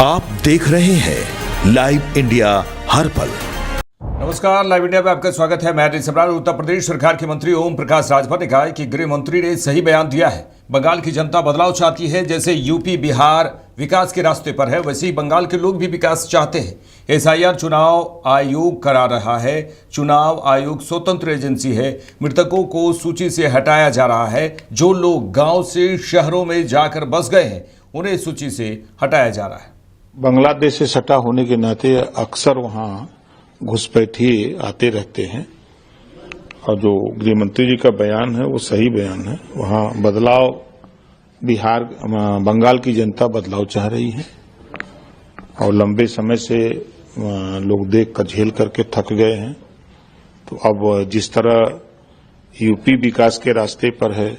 आप देख रहे हैं लाइव इंडिया हर पल। नमस्कार, लाइव इंडिया में आपका स्वागत है। मैं रिसमराज। उत्तर प्रदेश सरकार के मंत्री ओम प्रकाश राजभर ने कहा है कि गृह मंत्री ने सही बयान दिया है। बंगाल की जनता बदलाव चाहती है। जैसे यूपी बिहार विकास के रास्ते पर है, वैसे ही बंगाल के लोग भी विकास चाहते हैं। एसआईआर चुनाव आयोग करा रहा है। चुनाव आयोग स्वतंत्र एजेंसी है। मृतकों को सूची से हटाया जा रहा है। जो लोग गांव से शहरों में जाकर बस गए हैं, उन्हें सूची से हटाया जा रहा है। बांग्लादेश से सटा होने के नाते अक्सर वहां घुसपैठिए आते रहते हैं और जो गृह मंत्री जी का बयान है वो सही बयान है। वहां बदलाव बंगाल की जनता बदलाव चाह रही है और लंबे समय से लोग देख कर झेल करके थक गए हैं। तो अब जिस तरह यूपी विकास के रास्ते पर है,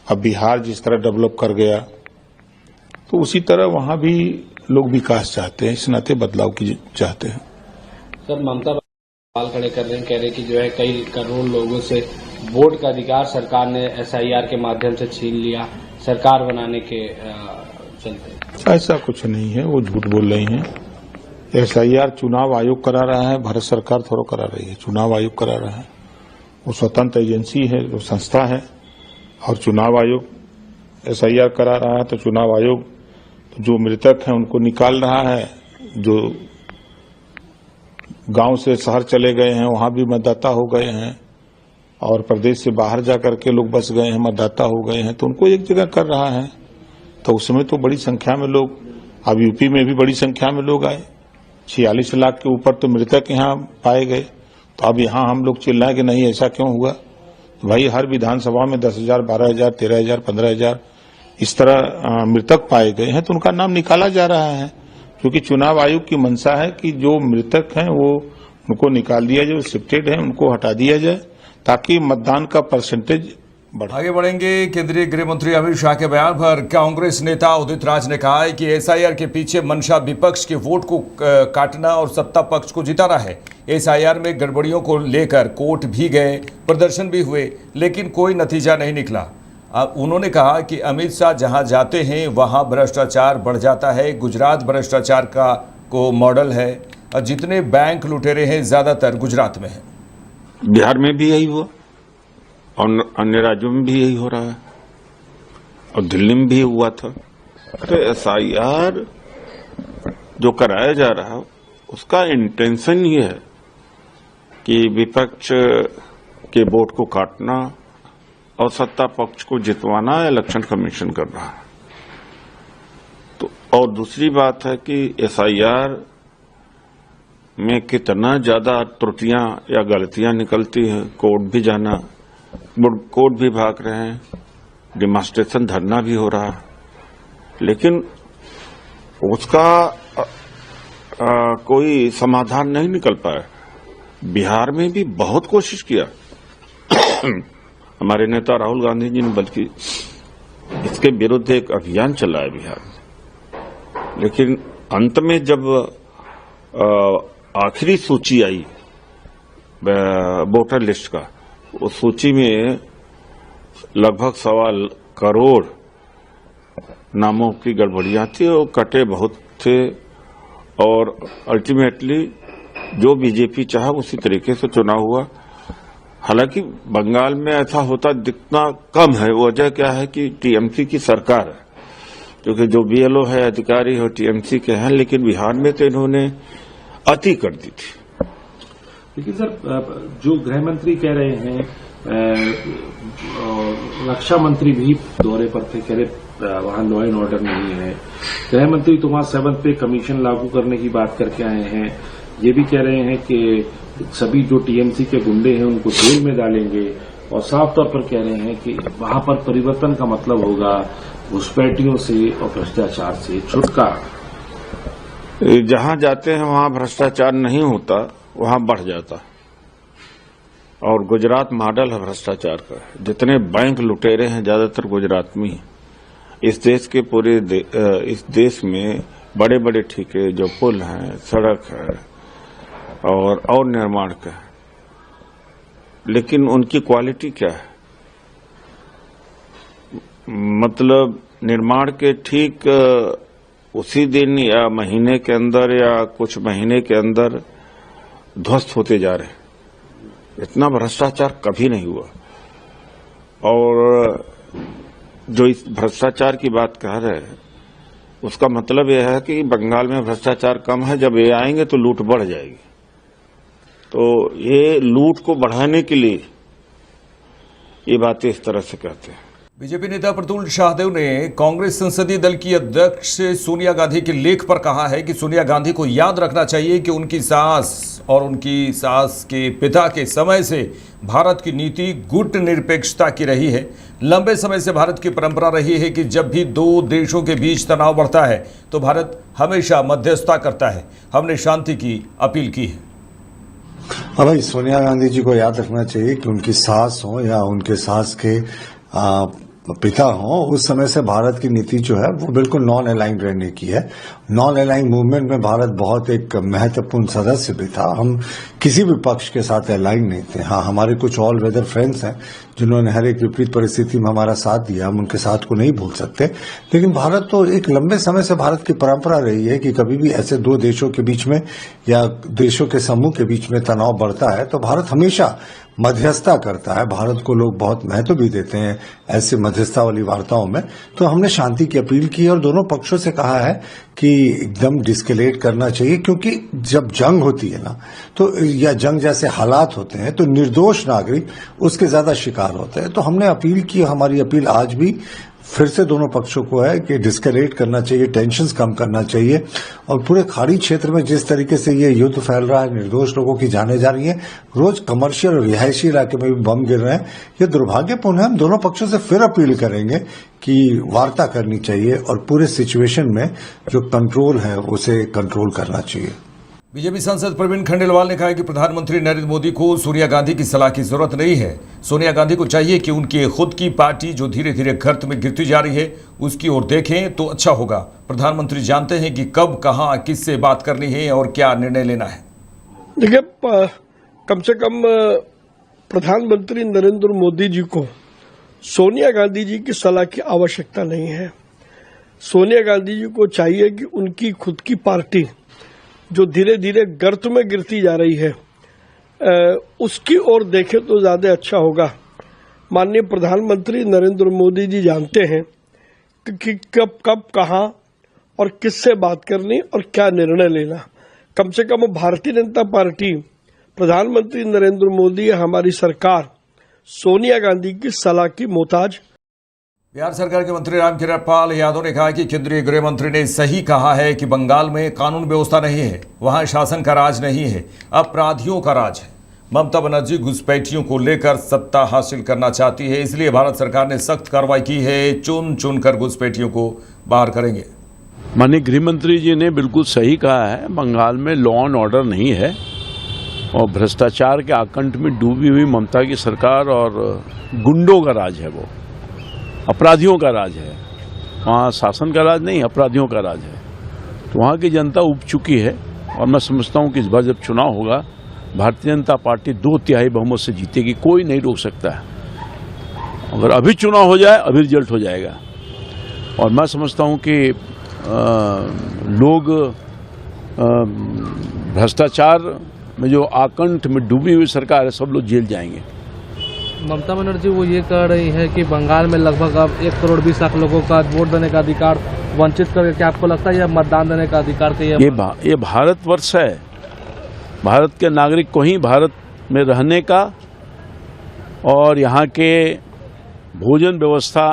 अब बिहार जिस तरह डेवलप कर गया, तो उसी तरह वहां भी लोग विकास चाहते हैं। इस नाते बदलाव की चाहते हैं। सर, ममता सवाल खड़े कर रहे हैं, कह रहे कि जो है कई करोड़ लोगों से वोट का अधिकार सरकार ने एसआईआर के माध्यम से छीन लिया सरकार बनाने के चलते। ऐसा कुछ नहीं है, वो झूठ बोल रही हैं। एसआईआर चुनाव आयोग करा रहा है, भारत सरकार थोड़ा करा रही है। चुनाव आयोग करा रहा है, वो स्वतंत्र एजेंसी है, वो संस्था है। और चुनाव आयोग एसआईआर करा रहा है तो चुनाव आयोग जो मृतक हैं उनको निकाल रहा है। जो गांव से शहर चले गए हैं वहां भी मतदाता हो गए हैं और प्रदेश से बाहर जाकर के लोग बस गए हैं, मतदाता हो गए हैं, तो उनको एक जगह कर रहा है। तो उसमें तो बड़ी संख्या में लोग, अब यूपी में भी बड़ी संख्या में लोग आए। 46 लाख के ऊपर तो मृतक यहाँ पाए गए। तो अब यहाँ हम लोग चिल्लाए कि नहीं ऐसा क्यों हुआ। तो भाई हर विधानसभा में 10,000, 12,000, 13,000, 15,000 इस तरह मृतक पाए गए हैं, तो उनका नाम निकाला जा रहा है। क्योंकि चुनाव आयोग की मंशा है कि जो मृतक हैं वो उनको निकाल दिया जाए, शिफ्टेड हैं उनको हटा दिया जाए ताकि मतदान का परसेंटेज बढ़े। आगे बढ़ेंगे। केंद्रीय गृह मंत्री अमित शाह के बयान पर कांग्रेस नेता उदित राज ने कहा है कि एसआईआर के पीछे मंशा विपक्ष के वोट को काटना और सत्ता पक्ष को जिताना है। एसआईआर में गड़बड़ियों को लेकर कोर्ट भी गए, प्रदर्शन भी हुए, लेकिन कोई नतीजा नहीं निकला। उन्होंने कहा कि अमित शाह जहां जाते हैं वहां भ्रष्टाचार बढ़ जाता है। गुजरात भ्रष्टाचार का को मॉडल है और जितने बैंक लुटेरे हैं ज्यादातर गुजरात में है। बिहार में भी यही हुआ और अन्य राज्यों में भी यही हो रहा है और दिल्ली में भी हुआ था। तो एसआईआर जो कराया जा रहा है उसका इंटेंशन ये है कि विपक्ष के वोट को काटना और सत्ता पक्ष को जितवाना इलेक्शन कमीशन कर रहा है। तो और दूसरी बात है कि एसआईआर में कितना ज्यादा त्रुटियां या गलतियां निकलती हैं। कोर्ट भी जाना, कोर्ट भी भाग रहे हैं, डिमॉन्स्ट्रेशन धरना भी हो रहा है, लेकिन उसका कोई समाधान नहीं निकल पाया। बिहार में भी बहुत कोशिश किया हमारे नेता राहुल गांधी जी ने, बल्कि इसके विरुद्ध एक अभियान चलाया बिहार में। लेकिन अंत में जब आखिरी सूची आई वोटर लिस्ट का, उस सूची में लगभग 1.25 करोड़ नामों की गड़बड़ियां थी और कटे बहुत थे और अल्टीमेटली जो बीजेपी चाहा उसी तरीके से चुनाव हुआ। हालांकि बंगाल में ऐसा होता दिखना कम है। वजह क्या है कि टीएमसी की सरकार है, क्योंकि जो बीएलओ है अधिकारी हो टीएमसी के हैं, लेकिन बिहार में तो इन्होंने अति कर दी थी। लेकिन सर, जो गृह मंत्री कह रहे हैं, रक्षा मंत्री भी दौरे पर थे, कह रहे वहां लॉ एंड ऑर्डर नहीं है। गृह मंत्री तो वहां 7th पे कमीशन लागू करने की बात करके आए हैं। ये भी कह रहे हैं कि सभी जो टीएमसी के गुंडे हैं उनको जेल में डालेंगे और साफ तौर पर कह रहे हैं कि वहां पर परिवर्तन का मतलब होगा घुसपैठियों से और भ्रष्टाचार से छुटकारा। जहां जाते हैं वहां भ्रष्टाचार नहीं होता, वहां बढ़ जाता। और गुजरात मॉडल है भ्रष्टाचार का। जितने बैंक लुटेरे हैं ज्यादातर गुजरात में ही। इस देश के पूरे इस देश में बड़े बड़े ठेके, जो पुल हैं, सड़क है और निर्माण का है, लेकिन उनकी क्वालिटी क्या है? मतलब निर्माण के ठीक उसी दिन या महीने के अंदर या कुछ महीने के अंदर ध्वस्त होते जा रहे हैं। इतना भ्रष्टाचार कभी नहीं हुआ। और जो इस भ्रष्टाचार की बात कह रहे हैं उसका मतलब यह है कि बंगाल में भ्रष्टाचार कम है, जब ये आएंगे तो लूट बढ़ जाएगी। तो ये लूट को बढ़ाने के लिए ये बातें इस तरह से कहते हैं। बीजेपी नेता प्रतुल शाहदेव ने कांग्रेस संसदीय दल की अध्यक्ष सोनिया गांधी के लेख पर कहा है कि सोनिया गांधी को याद रखना चाहिए कि उनकी सास और उनकी सास के पिता के समय से भारत की नीति गुट निरपेक्षता की रही है। लंबे समय से भारत की परंपरा रही है कि जब भी दो देशों के बीच तनाव बढ़ता है तो भारत हमेशा मध्यस्थता करता है। हमने शांति की अपील की है। हाँ भाई, सोनिया गांधी जी को याद रखना चाहिए कि उनकी सास हो या उनके सास के पिता हो, उस समय से भारत की नीति जो है वो बिल्कुल नॉन अलाइंड रहने की है। नॉन अलाइंड मूवमेंट में भारत बहुत एक महत्वपूर्ण सदस्य भी था। हम किसी भी पक्ष के साथ अलाइंड नहीं थे। हाँ, हमारे कुछ ऑल वेदर फ्रेंड्स हैं जिन्होंने हर एक विपरीत परिस्थिति में हमारा साथ दिया, हम उनके साथ को नहीं भूल सकते। लेकिन भारत तो एक लंबे समय से भारत की परंपरा रही है कि कभी भी ऐसे दो देशों के बीच में या देशों के समूह के बीच में तनाव बढ़ता है तो भारत हमेशा मध्यस्थता करता है। भारत को लोग बहुत महत्व भी देते हैं ऐसे मध्यस्थता वाली वार्ताओं में। तो हमने शांति की अपील की और दोनों पक्षों से कहा है कि एकदम डिस्केलेट करना चाहिए, क्योंकि जब जंग होती है ना तो या जंग जैसे हालात होते हैं तो निर्दोष नागरिक उसके ज्यादा शिकार होते हैं। तो हमने अपील की, हमारी अपील आज भी फिर से दोनों पक्षों को है कि डिस्केलेट करना चाहिए, टेंशन्स कम करना चाहिए। और पूरे खाड़ी क्षेत्र में जिस तरीके से ये युद्ध फैल रहा है, निर्दोष लोगों की जानें जा रही हैं, रोज कमर्शियल और रिहायशी इलाके में भी बम गिर रहे हैं, ये दुर्भाग्यपूर्ण है। हम दोनों पक्षों से फिर अपील करेंगे कि वार्ता करनी चाहिए और पूरे सिचुएशन में जो कंट्रोल है उसे कंट्रोल करना चाहिए। बीजेपी सांसद प्रवीण खंडेलवाल ने कहा कि प्रधानमंत्री नरेंद्र मोदी को सोनिया गांधी की सलाह की जरूरत नहीं है। सोनिया गांधी को चाहिए कि उनकी खुद की पार्टी जो धीरे धीरे गर्त में गिरती जा रही है उसकी ओर देखें तो अच्छा होगा। प्रधानमंत्री जानते हैं कि कब, कहां, किससे बात करनी है और क्या निर्णय लेना है। देखिए, कम से कम प्रधानमंत्री नरेंद्र मोदी जी को सोनिया गांधी जी की सलाह की आवश्यकता नहीं है। सोनिया गांधी जी को चाहिए कि उनकी खुद की पार्टी जो धीरे धीरे गर्त में गिरती जा रही है उसकी ओर देखे तो ज्यादा अच्छा होगा। माननीय प्रधानमंत्री नरेंद्र मोदी जी जानते हैं कि कब कहां और किससे बात करनी और क्या निर्णय लेना। कम से कम भारतीय जनता पार्टी, प्रधानमंत्री नरेंद्र मोदी, हमारी सरकार सोनिया गांधी की सलाह की मोहताज। बिहार सरकार के मंत्री रामकिरण पाल यादव ने कहा कि केंद्रीय गृह मंत्री ने सही कहा है कि बंगाल में कानून व्यवस्था नहीं है, वहां शासन का राज नहीं है, अपराधियों का राज है। ममता बनर्जी घुसपैठियों को लेकर सत्ता हासिल करना चाहती है, इसलिए भारत सरकार ने सख्त कार्रवाई की है। चुन चुन कर घुसपैठियों को बाहर करेंगे। माननीय गृह मंत्री जी ने बिल्कुल सही कहा है, बंगाल में लॉ एंड ऑर्डर नहीं है और भ्रष्टाचार के आकंठ में डूबी हुई ममता की सरकार और गुंडों का राज है, वो अपराधियों का राज है। वहाँ शासन का राज नहीं, अपराधियों का राज है। तो वहाँ की जनता उब चुकी है और मैं समझता हूँ कि इस बार जब चुनाव होगा भारतीय जनता पार्टी 2/3 बहुमत से जीतेगी, कोई नहीं रोक सकता है। अगर अभी चुनाव हो जाए अभी रिजल्ट हो जाएगा। और मैं समझता हूँ कि लोग भ्रष्टाचार में जो आकंठ में डूबी हुई सरकार है सब लोग जेल जाएंगे। ममता बनर्जी वो ये कह रही है कि बंगाल में लगभग अब 1 करोड़ 20 लाख लोगों का वोट देने का अधिकार वंचित करके, क्या आपको लगता है यह मतदान देने का अधिकार का ये भारतवर्ष है। भारत के नागरिक को ही भारत में रहने का और यहाँ के भोजन व्यवस्था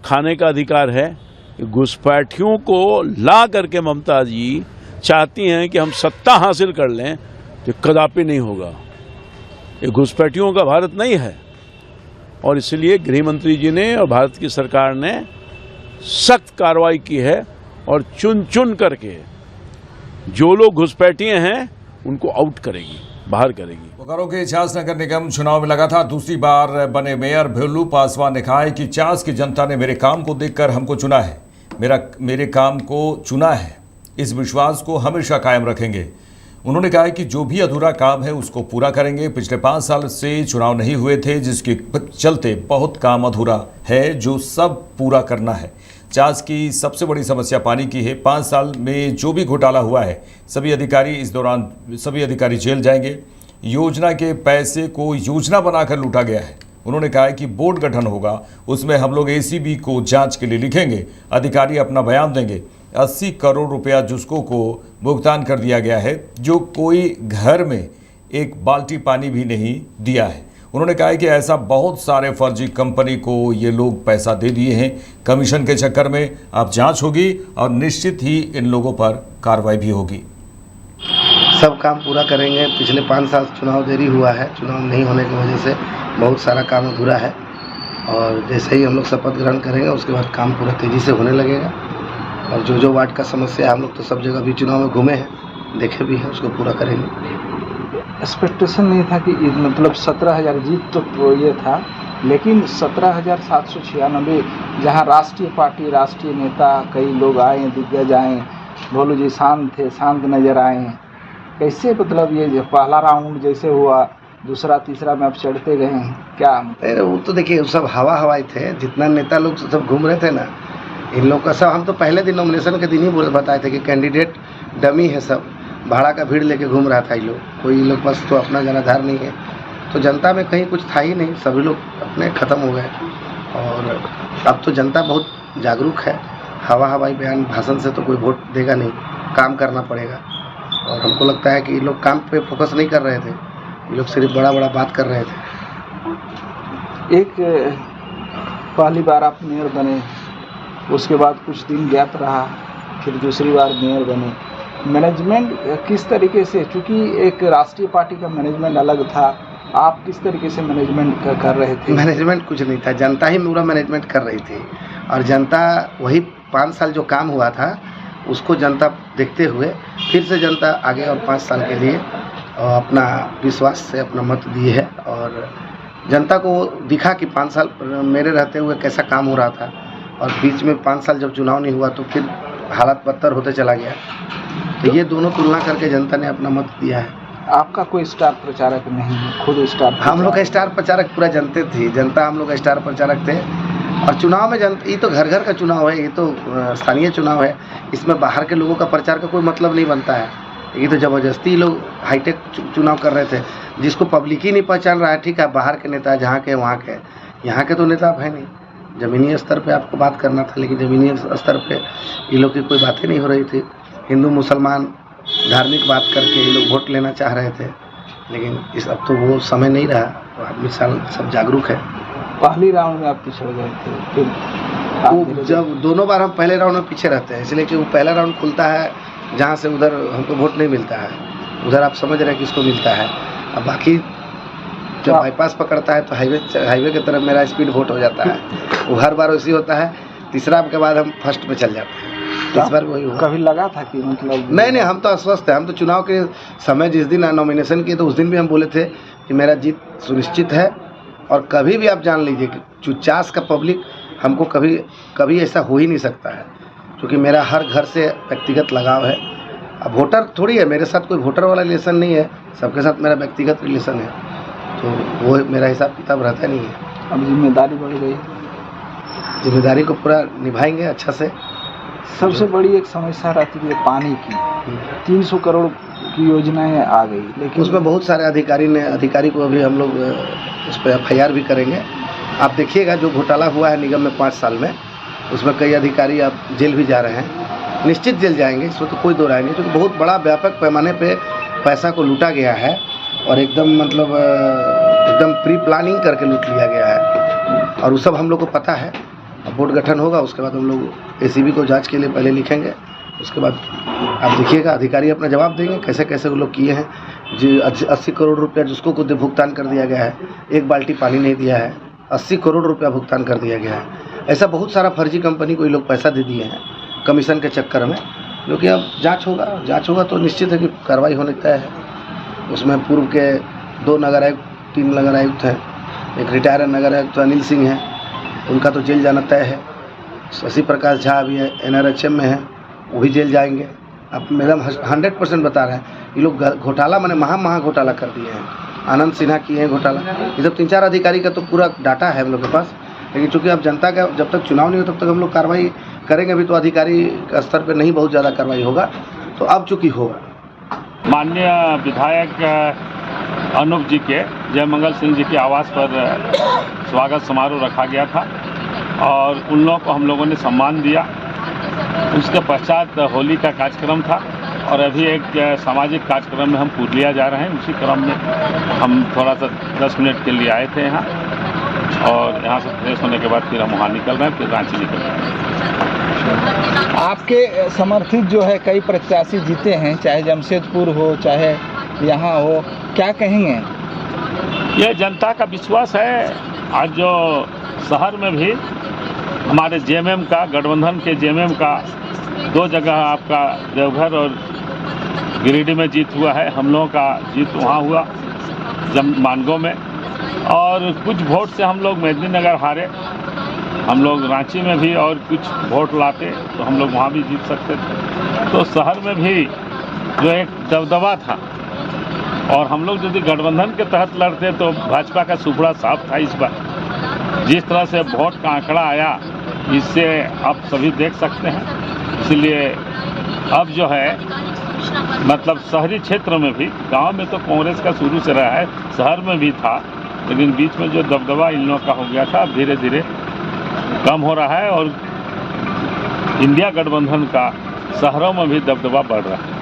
खाने का अधिकार है। घुसपैठियों को ला करके ममता जी चाहती हैं कि हम सत्ता हासिल कर लें, तो कदापि नहीं होगा। ये घुसपैठियों का भारत नहीं है और इसलिए गृह मंत्री जी ने और भारत की सरकार ने सख्त कार्रवाई की है और चुन चुन करके जो लोग घुसपैठिए हैं उनको आउट करेगी, बाहर करेगी। बोकारो के चास नगर निगम चुनाव में लगातार दूसरी बार बने मेयर भेलू पासवान ने कहा है कि चास की जनता ने मेरे काम को देखकर हमको चुना है, मेरे काम को चुना है। इस विश्वास को हमेशा कायम रखेंगे। उन्होंने कहा है कि जो भी अधूरा काम है उसको पूरा करेंगे। पिछले 5 साल से चुनाव नहीं हुए थे, जिसके चलते बहुत काम अधूरा है जो सब पूरा करना है। जांच की सबसे बड़ी समस्या पानी की है। 5 साल में जो भी घोटाला हुआ है सभी अधिकारी जेल जाएंगे। योजना के पैसे को योजना बनाकर लूटा गया है। उन्होंने कहा है कि बोर्ड गठन होगा, उसमें हम लोग एसीबी को जांच के लिए लिखेंगे, अधिकारी अपना बयान देंगे। 80 करोड़ रुपया जुस्को को भुगतान कर दिया गया है, जो कोई घर में एक बाल्टी पानी भी नहीं दिया है। उन्होंने कहा है कि ऐसा बहुत सारे फर्जी कंपनी को ये लोग पैसा दे दिए हैं। कमीशन के चक्कर में अब जांच होगी और निश्चित ही इन लोगों पर कार्रवाई भी होगी। सब काम पूरा करेंगे। पिछले 5 साल चुनाव देरी हुआ है, चुनाव नहीं होने की वजह से बहुत सारा काम अधूरा है और जैसे ही हम लोग शपथ ग्रहण करेंगे उसके बाद काम पूरा तेज़ी से होने लगेगा। और जो वार्ड का समस्या है हम लोग तो सब जगह भी चुनाव में घूमे हैं, देखे भी हैं, उसको पूरा करेंगे। एक्सपेक्टेशन नहीं था कि मतलब 17,000 जीत तो ये था, लेकिन 17,796 जहाँ राष्ट्रीय पार्टी, राष्ट्रीय नेता कई लोग आए, दिग्गज आए, भोलू जी शांत थे, शांत नजर आए। कैसे मतलब ये पहला राउंड जैसे हुआ, दूसरा तीसरा में आप चढ़ते गए हैं क्या? वो तो देखिए सब हवाई थे, जितना नेता लोग सब घूम रहे थे ना, इन लोग का सब हम तो पहले दिन नॉमिनेशन के दिन ही बताए थे कि कैंडिडेट डमी है, सब भाड़ा का भीड़ लेके घूम रहा था ये लोग, कोई लोग पास तो अपना जनाधार नहीं है। तो जनता में कहीं कुछ था ही नहीं, सभी लोग अपने ख़त्म हो गए। और अब तो जनता बहुत जागरूक है, हवाई बयान भाषण से तो कोई वोट देगा नहीं, काम करना पड़ेगा। और हमको लगता है कि ये लोग काम पे फोकस नहीं कर रहे थे, ये लोग सिर्फ बड़ा बात कर रहे थे। एक पहली बार आप मेयर बने, उसके बाद कुछ दिन गैप रहा, फिर दूसरी बार मेयर बने। मैनेजमेंट किस तरीके से, चूँकि एक राष्ट्रीय पार्टी का मैनेजमेंट अलग था, आप किस तरीके से मैनेजमेंट कर रहे थे? मैनेजमेंट कुछ नहीं था, जनता ही पूरा मैनेजमेंट कर रही थी। और जनता वही 5 साल जो काम हुआ था उसको जनता देखते हुए फिर से जनता आगे और 5 साल के लिए अपना विश्वास से अपना मत दिए है। और जनता को दिखा कि 5 साल मेरे रहते हुए कैसा काम हो रहा था, और बीच में 5 साल जब चुनाव नहीं हुआ तो फिर हालात बदतर होते चला गया। तो ये दोनों तुलना करके जनता ने अपना मत दिया है। आपका कोई स्टार प्रचारक नहीं है, खुद स्टार? हम लोग का स्टार प्रचारक पूरा जनते थी, जनता हम लोग का स्टार प्रचारक थे। और चुनाव में ये तो घर घर का चुनाव है, ये तो स्थानीय चुनाव है, इसमें बाहर के लोगों का प्रचार का कोई मतलब नहीं बनता है। ये तो ज़बरदस्ती लोग हाईटेक चुनाव कर रहे थे, जिसको पब्लिक ही नहीं पहचान रहा है। ठीक है, बाहर के नेता जहाँ के वहाँ के, यहाँ के तो नेता अब है नहीं। ज़मीनी स्तर पे आपको बात करना था, लेकिन ज़मीनी स्तर पे ये लोग की कोई बातें नहीं हो रही थी। हिंदू मुसलमान धार्मिक बात करके ये लोग वोट लेना चाह रहे थे, लेकिन अब तो वो समय नहीं रहा, तो आदमी सब जागरूक है। पहली राउंड में आप पिछड़ गए थे, फिर जब दोनों बार हम पहले राउंड में पीछे रहते हैं, इसलिए कि वो पहला राउंड खुलता है जहाँ से उधर हमको वोट नहीं मिलता है, उधर आप समझ रहे हैं किसको मिलता है। अब बाकी जब बाईपास पकड़ता है तो हाईवे की तरफ मेरा स्पीड वोट हो जाता है, वो हर बार वैसे होता है। तीसरा के बाद हम फर्स्ट में चल जाते हैं। इस बार वही हुआ। कभी लगा था कि मतलब नहीं, हम तो आश्वस्त है। हम तो चुनाव के समय जिस दिन नॉमिनेशन किए तो उस दिन भी हम बोले थे कि मेरा जीत सुनिश्चित है। और कभी भी आप जान लीजिए कि 50 का पब्लिक हमको कभी ऐसा हो ही नहीं सकता है, क्योंकि मेरा हर घर से व्यक्तिगत लगाव है। अब वोटर थोड़ी है, मेरे साथ कोई वोटर वाला रिलेशन नहीं है, सबके साथ मेरा व्यक्तिगत रिलेशन है, तो वो मेरा हिसाब किताब रहता नहीं है। अब जिम्मेदारी बढ़ गई, जिम्मेदारी को पूरा निभाएंगे अच्छा से। सबसे बड़ी एक समस्या रहती है पानी की। 300 करोड़ की योजनाएं आ गई, लेकिन उसमें बहुत सारे अधिकारी को अभी हम लोग उस पर FIR भी करेंगे। आप देखिएगा जो घोटाला हुआ है निगम में 5 साल में, उसमें कई अधिकारी आप जेल भी जा रहे हैं, निश्चित जेल जाएंगे, इसमें तो कोई दो राय नहीं, क्योंकि बहुत बड़ा व्यापक पैमाने पे पैसा को लूटा गया है और एकदम प्री प्लानिंग करके लूट लिया गया है। और वो सब हम लोग को पता है। अब बोर्ड गठन होगा, उसके बाद हम लोग ACB को जांच के लिए पहले लिखेंगे, उसके बाद आप देखिएगा अधिकारी अपना जवाब देंगे कैसे कैसे वो लोग किए हैं। जो 80 करोड़ रुपया जिसको को भुगतान कर दिया गया है, एक बाल्टी पानी नहीं दिया है, 80 करोड़ रुपया भुगतान कर दिया गया है। ऐसा बहुत सारा फर्जी कंपनी को ये लोग पैसा दे दिए हैं कमीशन के चक्कर में, जो कि अब जाँच होगा तो निश्चित है कि कार्रवाई होने तय है। उसमें पूर्व के 2 नगर आयुक्त, 3 नगर आयुक्त हैं, एक रिटायर नगर आयुक्त अनिल सिंह हैं, उनका तो जेल जाना तय है। शशि प्रकाश झा अभी NRHM में है, वो भी जेल जाएंगे। अब मैडम 100% बता रहे हैं, ये लोग घोटाला माने महा घोटाला कर दिए हैं। आनंद सिन्हा किए हैं घोटाला। ये सब 3-4 अधिकारी का तो पूरा डाटा है हम लोग के पास, लेकिन चूंकि अब जनता का जब तक चुनाव नहीं हो तब तक हम लोग कार्रवाई करेंगे। अभी तो अधिकारी का स्तर पर नहीं बहुत ज़्यादा कार्रवाई होगा, तो अब चूंकि होगा। माननीय विधायक अनूप जी के जयमंगल सिंह जी के आवास पर स्वागत समारोह रखा गया था और उन लोगों को हम लोगों ने सम्मान दिया। उसके पश्चात होली का कार्यक्रम था और अभी एक सामाजिक कार्यक्रम में हम पूर्णिया जा रहे हैं। उसी क्रम में हम थोड़ा सा 10 मिनट के लिए आए थे यहाँ और यहाँ से फ्रेश होने के बाद फिर हम वहाँ निकल रहे हैं, फिर रांची निकल रहे हैं। आपके समर्थित जो है कई प्रत्याशी जीते हैं, चाहे जमशेदपुर हो चाहे यहाँ हो, क्या कहेंगे? यह जनता का विश्वास है। आज जो शहर में भी हमारे जेएमएम का, गठबंधन के जेएमएम का 2 जगह आपका देवघर और गिरिडीह में जीत हुआ है। हम लोगों का जीत वहाँ हुआ मानगो में, और कुछ वोट से हम लोग मेदिनीनगर हारे। हम लोग रांची में भी और कुछ वोट लाते तो हम लोग वहाँ भी जीत सकते थे। तो शहर में भी जो एक दबदबा था, और हम लोग यदि गठबंधन के तहत लड़ते तो भाजपा का सुपड़ा साफ था। इस बार जिस तरह से वोट का आंकड़ा आया, इससे आप सभी देख सकते हैं। इसलिए अब जो है मतलब शहरी क्षेत्र में भी, गांव में तो कांग्रेस का शुरू से रहा है, शहर में भी था, लेकिन बीच में जो दबदबा इन लोगों का हो गया था, अब धीरे धीरे कम हो रहा है और इंडिया गठबंधन का शहरों में भी दबदबा बढ़ रहा है।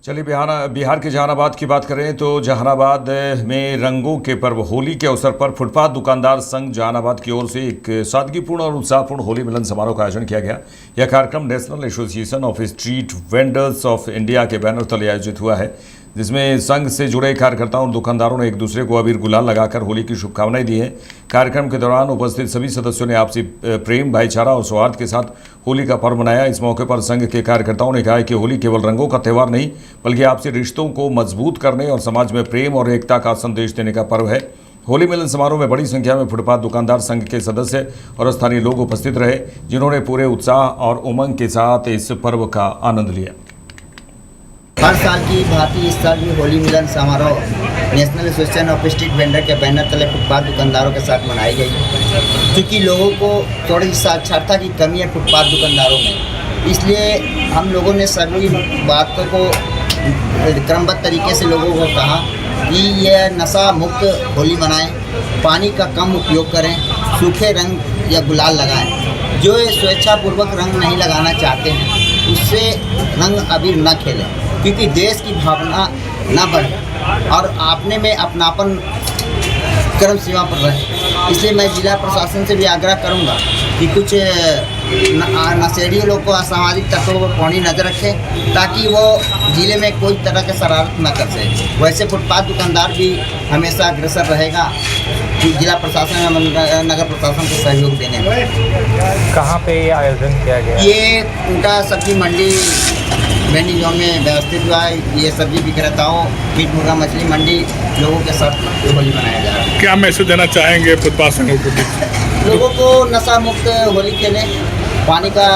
चलिए बिहार के जहानाबाद की बात करें तो जहानाबाद में रंगों के पर्व होली के अवसर पर फुटपाथ दुकानदार संघ जहानाबाद की ओर से एक सादगीपूर्ण और उत्साहपूर्ण होली मिलन समारोह का आयोजन किया गया। यह कार्यक्रम national association of street vendors of India के बैनर तले आयोजित हुआ है, जिसमें संघ से जुड़े कार्यकर्ताओं और दुकानदारों ने एक दूसरे को अबीर गुलाल लगाकर होली की शुभकामनाएं दी हैं। कार्यक्रम के दौरान उपस्थित सभी सदस्यों ने आपसी प्रेम, भाईचारा और सौहार्द के साथ होली का पर्व मनाया। इस मौके पर संघ के कार्यकर्ताओं ने कहा कि होली केवल रंगों का त्यौहार नहीं, बल्कि आपसी रिश्तों को मजबूत करने और समाज में प्रेम और एकता का संदेश देने का पर्व है। होली मिलन समारोह में बड़ी संख्या में फुटपाथ दुकानदार संघ के सदस्य और स्थानीय लोग उपस्थित रहे, जिन्होंने पूरे उत्साह और उमंग के साथ इस पर्व का आनंद लिया। हर साल की भांति इस साल भी होली मिलन समारोह national association of street vendor के बैनर तले फुटपाथ दुकानदारों के साथ मनाई गई, क्योंकि लोगों को थोड़ी सी साक्षरता की कमी है फुटपाथ दुकानदारों में। इसलिए हम लोगों ने सभी बातों को क्रमबद्ध तरीके से लोगों को कहा कि यह नशा मुक्त होली मनाएं, पानी का कम उपयोग करें, सूखे रंग या गुलाल लगाएं। जो स्वेच्छापूर्वक रंग नहीं लगाना चाहते हैं उससे रंग अबीर न खेलें, क्योंकि देश की भावना न बढ़े और आपने में अपनापन क्रम सीमा पर रहे। इसलिए मैं जिला प्रशासन से भी आग्रह करूंगा कि कुछ नशेड़ी लोग को, असामाजिक तत्वों पर पौनी नजर रखें, ताकि वो जिले में कोई तरह के शरारत न कर सके। वैसे फुटपाथ दुकानदार भी हमेशा अग्रसर रहेगा जिला प्रशासन या नगर प्रशासन को सहयोग देने में। कहाँ पे ये आयोजन किया गया? ये उनका सब्जी मंडी वेंडिंग जोन में व्यवस्थित हुआ है। ये सब्जी विक्रेताओं, मीट मुर्गा मछली मंडी लोगों के साथ होली मनाया जा रहा है। क्या मैसेज देना चाहेंगे फुटपाथ संघों को? लोगों को नशा मुक्त होली खेलें, पानी का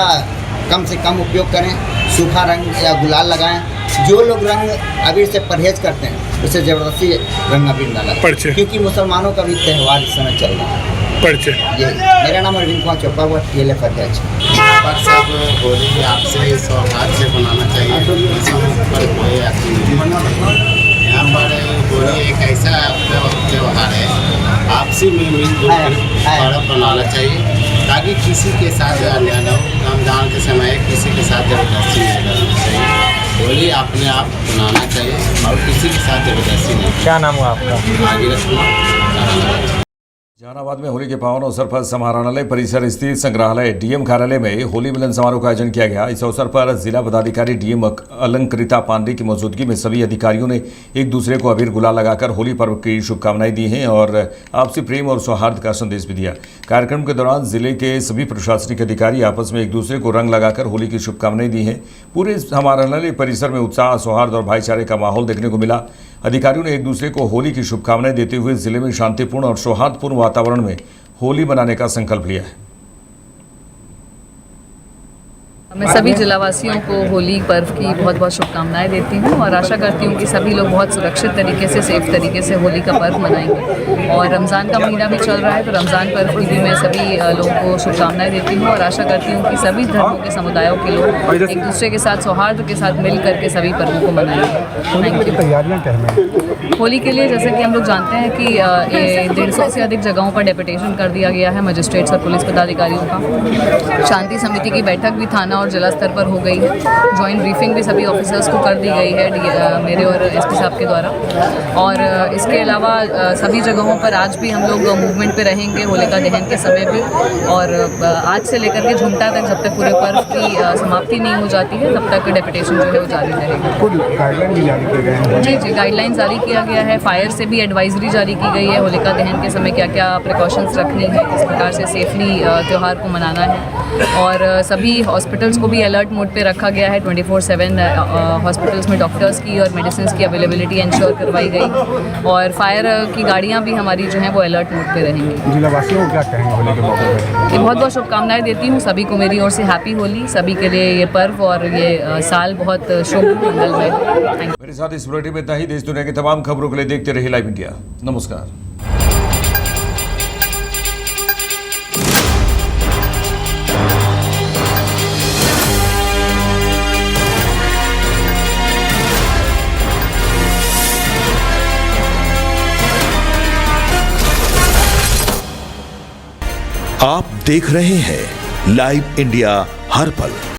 कम से कम उपयोग करें, सूखा रंग या गुलाल लगाएं। जो लोग रंग अबीर से परहेज करते हैं उसे जबरदस्ती रंग अबीर न लगाएं, क्योंकि मुसलमानों का भी त्यौहार इस समय चल रहा है। मेरा नाम अरविंद कुमार चोपड़ा हुआ, TLF अध्यक्ष। सब होली आपसे सौहार्द से बनाना चाहिए। यहाँ पर होली एक ऐसा त्यौहार है, आपसी में मिलजुल पर्व बनाना चाहिए, ताकि किसी के साथ अन्याय न हो। रमजान के समय किसी के साथ जबरदस्ती नहीं करना चाहिए। होली अपने आप बनाना चाहिए और किसी के साथ जबरदस्ती नहीं। क्या नाम हुआ आपका? जहानाबाद में होली के पावन अवसर पर समाहरणालय परिसर स्थित संग्रहालय डीएम कार्यालय में होली मिलन समारोह का आयोजन किया गया। इस अवसर पर जिला पदाधिकारी डीएम अलंकृता पांडे की मौजूदगी में सभी अधिकारियों ने एक दूसरे को अबीर गुलाल लगाकर होली पर्व की शुभकामनाएं दी हैं और आपसी प्रेम और सौहार्द का संदेश भी दिया। कार्यक्रम के दौरान जिले के सभी प्रशासनिक अधिकारी आपस में एक दूसरे को रंग लगाकर होली की शुभकामनाएं दी हैं। पूरे समाहरणालय परिसर में उत्साह, सौहार्द और भाईचारे का माहौल देखने को मिला। अधिकारियों ने एक दूसरे को होली की शुभकामनाएं देते हुए जिले में शांतिपूर्ण और सौहार्दपूर्ण वातावरण में होली मनाने का संकल्प लिया है। मैं सभी जिलावासियों को होली पर्व की बहुत बहुत शुभकामनाएं देती हूं और आशा करती हूं कि सभी लोग बहुत सुरक्षित तरीके से, सेफ तरीके से होली का पर्व मनाएंगे। और रमज़ान का महीना भी चल रहा है, तो रमज़ान पर्व की भी मैं सभी लोगों को शुभकामनाएं देती हूँ और आशा करती हूँ कि सभी धर्मों के समुदायों के लोग एक दूसरे के साथ सौहार्द के साथ मिल करके सभी पर्वों को मनाएंगे। तैयारियां क्या हैं होली के लिए? जैसे कि हम लोग जानते हैं कि 150 से अधिक जगहों पर डेपुटेशन कर दिया गया है मजिस्ट्रेट्स और पुलिस पदाधिकारियों का। शांति समिति की बैठक भी थाना और जिला स्तर पर हो गई है। जॉइंट ब्रीफिंग भी सभी ऑफिसर्स को कर दी गई है मेरे और एसपी साहब के द्वारा। और इसके अलावा सभी जगहों पर आज भी हम लोग मूवमेंट पे रहेंगे होलिका दहन के समय भी, और आज से लेकर के झुमटा तक जब तक पूरे पर्व की समाप्ति नहीं हो जाती है तब तक डेपुटेशन जो है वो जारी रहेगा। जी, गाइडलाइन जारी किया गया है। फायर से भी एडवाइजरी जारी की गई है होलिका दहन के समय क्या क्या प्रिकॉशंस रखनी है, किस प्रकार से सेफली त्यौहार को मनाना है। और सभी हॉस्पिटल्स को भी अलर्ट मोड पे रखा गया है। 24/7 हॉस्पिटल्स में डॉक्टर्स की और मेडिसिन की अवेलेबिलिटी इंश्योर करवाई गई और फायर की गाड़ियां भी हमारी जो हैं वो अलर्ट मोड पे रहेंगी। जिलावासियों को क्या कहेंगे होली के मौके पर? बहुत बहुत शुभकामनाएं देती हूँ सभी को मेरी ओर से। हैप्पी होली सभी के लिए, ये पर्व और ये साल बहुत शुभ मंगलमय हो। मेरे साथ इस बुलेटिन में इतना ही। देश दुनिया की तमाम खबरों के लिए देखते रहिए लाइव इंडिया। नमस्कार। आप देख रहे हैं लाइव इंडिया हर पल।